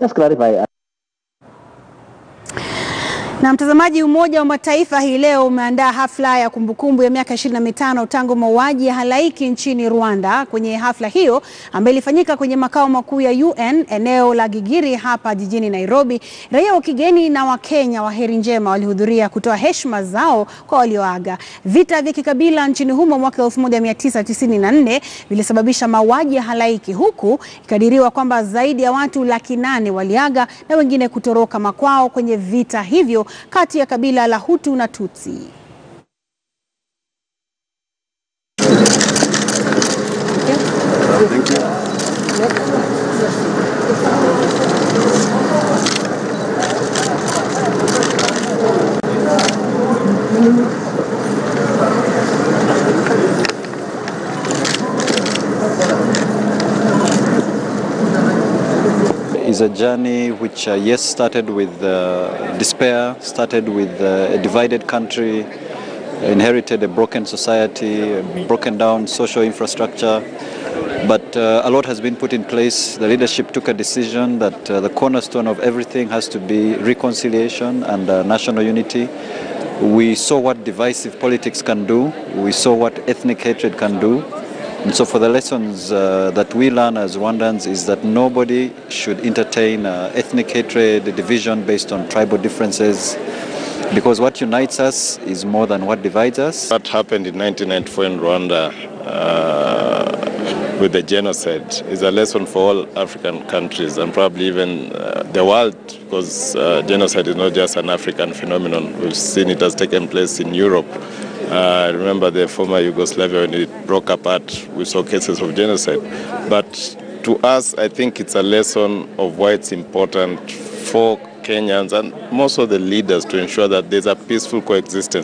just clarify. Na mtazamaji, Umoja wa Mataifa hii leo umeandaa hafla ya kumbukumbu ya miaka 25 tangu mauwaji ya halaiki nchini Rwanda. Kwenye hafla hiyo ambayo ilifanyika kwenye makao makuu ya UN eneo la Gigiri hapa jijini Nairobi, raia wa kigeni na wa Kenya wa heri njema walihudhuria kutoa heshima zao kwa walioaga. Vita vya kikabila nchini humo mwaka 1994 vilisababisha mauwaji ya halaiki, huku ikadiriwa kwamba zaidi ya watu 800,000 waliaga na wengine kutoroka makwao kwenye vita hivyo kati ya kabila la Hutu na Tutsi. Thank you. Is a journey which yes, started with despair, started with a divided country, inherited a broken society, a broken down social infrastructure, but a lot has been put in place. The leadership took a decision that the cornerstone of everything has to be reconciliation and national unity. We saw what divisive politics can do, we saw what ethnic hatred can do. And so for the lessons that we learn as Rwandans is that nobody should entertain ethnic hatred, division based on tribal differences, because what unites us is more than what divides us. What happened in 1994 in Rwanda with the genocide is a lesson for all African countries and probably even the world, because genocide is not just an African phenomenon. We've seen it has taken place in Europe. Remember the former Yugoslavia, when it broke apart, we saw cases of genocide. But to us, I think it's a lesson of why it's important for Kenyans and most of the leaders to ensure that there's a peaceful coexistence.